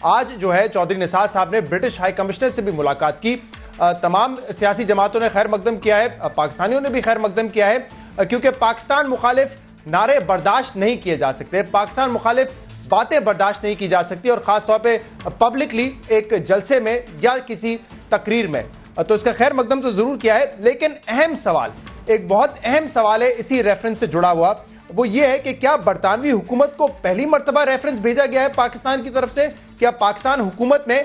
آج جو ہے چودھری نثار صاحب نے برٹش ہائی کمشنر سے بھی ملاقات کی. تمام سیاسی جماعتوں نے خیر مقدم کیا ہے, پاکستانیوں نے بھی خیر مقدم کیا ہے, کیونکہ پاکستان مخالف نعرے برداشت نہیں کیے جا سکتے, پاکستان مخالف باتیں برداشت نہیں کی جا سکتی, اور خاص طور پہ پبلکلی ایک جلسے میں یا کسی تقریر میں. تو اس کا خیر مقدم تو ضرور کیا ہے, لیکن اہم سوال, ایک بہت اہم سوال ہے اسی ریفرنس سے جڑا ہوا, وہ یہ ہے کہ کیا برطانوی حکومت کو پہلی مرتبہ ریفرنس بھیجا گیا ہے پاکستان کی طرف سے؟ کیا پاکستان حکومت نے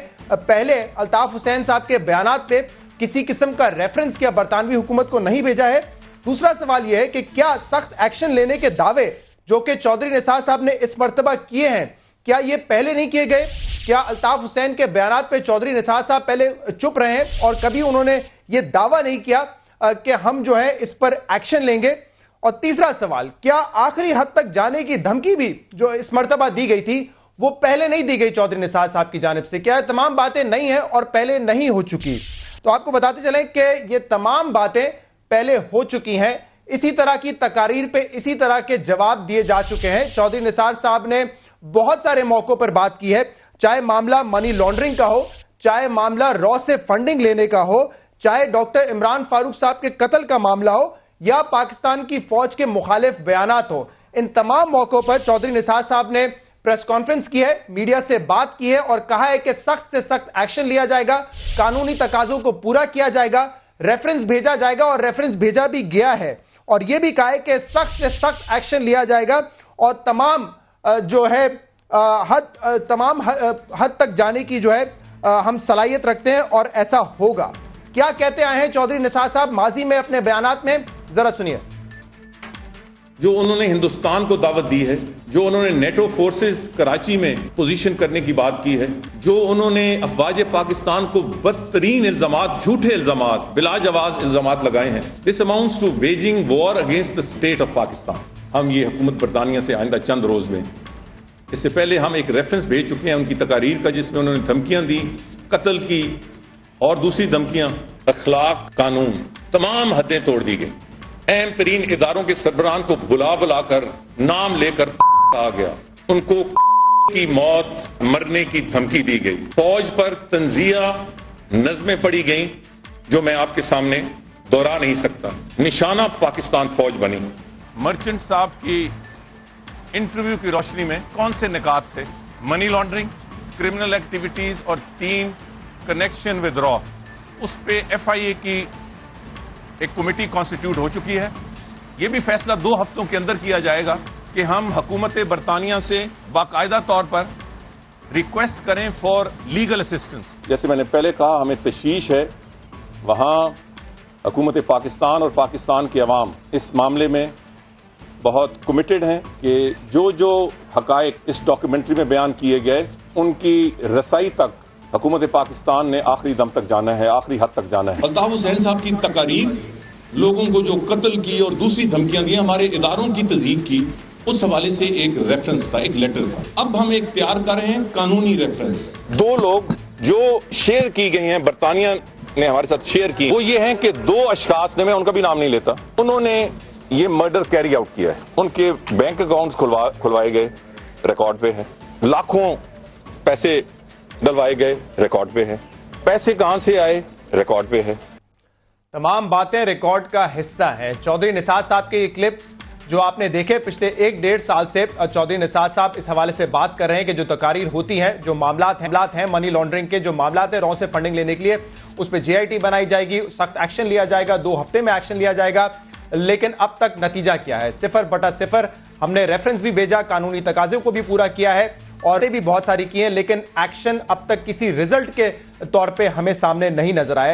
پہلے الطاف حسین صاحب کے بیانات پہ کسی قسم کا ریفرنس کیا برطانوی حکومت کو نہیں بھیجا ہے؟ دوسرا سوال یہ ہے کہ کیا سخت ایکشن لینے کے دعوے جو کہ چودھری نثار صاحب نے اس مرتبہ کیے ہیں, کیا یہ پہلے نہیں کیے گئے؟ کیا الطاف حسین کے بیانات پہ چودھری نثار صاحب پہلے چپ رہے ہیں اور کبھی انہوں نے یہ دعویٰ نہیں کیا کہ ہم جو ہے اس پر ایکشن لیں گے؟ اور تیسرا سوال, کیا آخری حد تک جانے کی دھمکی بھی جو اس مرتبہ دی گئی تھی وہ پہلے نہیں دی گئی چودھری نثار صاحب کی جانب سے؟ کیا تمام باتیں نہیں ہیں اور پہلے نہیں ہو چکی؟ تو آپ کو بتاتے چلیں کہ یہ تمام باتیں پہلے ہو چکی ہیں. اسی طرح کی تقاریر پہ اسی طرح کے جواب دیے جا چکے ہیں. چودھری نثار صاحب نے بہت سارے موقعوں پر بات کی ہے, چاہے معاملہ منی لانڈرنگ کا ہو, چاہے معاملہ را سے فنڈنگ لینے کا ہو, چاہے ڈاکٹر عمران فاروق صاحب کے قتل کا معاملہ ہو, یا پاکستان کی فوج کے مخالف بیانات ہو. ان تمام موقعوں پر چودھری نثار صاحب نے پریس کانفرنس کی ہے, میڈیا سے بات کی ہے اور کہا ہے کہ سخت سے سخت ایکشن لیا جائے گا, قانونی تقاضوں کو پورا کیا جائے گا, ریفرنس بھیجا جائے گا, اور ریفرنس بھیجا بھی گیا ہے, اور یہ بھی کہا ہے کہ سخت سے سخت ایکشن لیا جائے گا اور تمام جو ہے تمام حد تک جانے کی جو ہے ہم صلاحیت رکھتے ہیں اور ایسا ہوگا. کیا کہتے آئے ہیں چودھری نثار صاحب ماضی میں اپنے بیانات میں, ذرا سنیے. جو انہوں نے ہندوستان کو دعوت دی ہے, جو انہوں نے نیٹو فورسز کراچی میں پوزیشن کرنے کی بات کی ہے, جو انہوں نے افواج پاکستان کو بدترین الزامات, جھوٹے الزامات, بلا جواز الزامات لگائے ہیں, this amounts to waging war against the state of Pakistan. ہم یہ حکومت برطانیہ سے آئندہ چند روز میں, اس سے پہلے ہم ایک ریفرنس بھیج چکے ہیں ان کی تقاریر کا, جس میں انہوں نے دھمکیاں دی, قتل کی اور دوسری دھمکیاں. اخلاق, قانون, تمام حدیں توڑ دی گئی. اہم ترین اداروں کے سربراہان کو بلا کر نام لے کر کہا گیا, ان کو کی موت مرنے کی دھمکی دی گئی. فوج پر تنزیہ نظمیں پڑھی گئیں جو میں آپ کے سامنے دوہرا نہیں سکتا. نشانہ پاکستان فوج بنی. مرچنٹ صاحب کی انٹرویو کی روشنی میں کون سے نکات تھے؟ منی لانڈرنگ, کرمنل ایکٹیویٹیز اور 3 کنیکشن ود را. اس پہ ایف آئی اے کی ایک کمیٹی کانسٹیٹیوٹ ہو چکی ہے. یہ بھی فیصلہ 2 ہفتوں کے اندر کیا جائے گا کہ ہم حکومت برطانیہ سے باقاعدہ طور پر ریکویسٹ کریں فار لیگل اسسٹنس. جیسے میں نے پہلے کہا, ہمیں تشویش ہے, وہاں حکومت پاکستان اور پاکستان کے عوام اس معاملے میں بہت کمیٹڈ ہیں کہ جو حقائق اس ڈاکیومنٹری میں بیان کیے گئے ان کی رسائی تک حکومت پاکستان نے آخری دم تک جانا ہے, آخری حد تک جانا ہے. الطاف حسین صاحب کی تقاریر, لوگوں کو جو قتل کی اور دوسری دھمکیاں دی, ہمارے اداروں کی تذییق کی, اس حوالے سے ایک ریفرنس تھا, ایک لیٹر تھا. اب ہم ایک تیار کر رہے ہیں قانونی ریفرنس. 2 لوگ جو شیئر کی گئی ہیں, برطانیہ نے ہمارے ساتھ شیئر کی, وہ یہ ہیں کہ 2 اشخاص نے, میں ان کا بھی نام نہیں لیتا, انہوں نے یہ مرڈر کیری آؤٹ کیا ہے. ان کے بینک اکاؤنٹس کھلوائے گئے, ریکارڈ پہ ہے. لاکھوں پیسے ڈلوائے گئے, ریکارڈ پہ ہے. پیسے کہاں سے آئے, ریکارڈ پہ ہے. تمام باتیں ریکارڈ کا حصہ ہے. چودھری نثار صاحب کے یہ کلپس جو آپ نے دیکھے پچھلے 1-1.5 سال سے, چودھری نثار صاحب اس حوالے سے بات کر رہے ہیں کہ جو تقاریر ہوتی ہیں, جو معاملات ہیں منی لانڈرنگ کے, جو معاملات ہیں را سے فنڈنگ لینے کے لیے, اس پہ جے آئی ٹی بنائی جائے گی, سخت ایکشن لیا جائے گا, 2 ہفتے میں ایکشن لیا جائے گا. لیکن اب تک نتیجہ کیا ہے؟ 0/0. ہم نے ریفرنس بھی بھیجا, قانونی تقاضے کو بھی پورا کیا ہے, اور بھی بہت ساری کی ہیں, لیکن ایکشن اب تک کسی رزلٹ کے طور پہ ہمیں سامنے نہیں نظر آیا.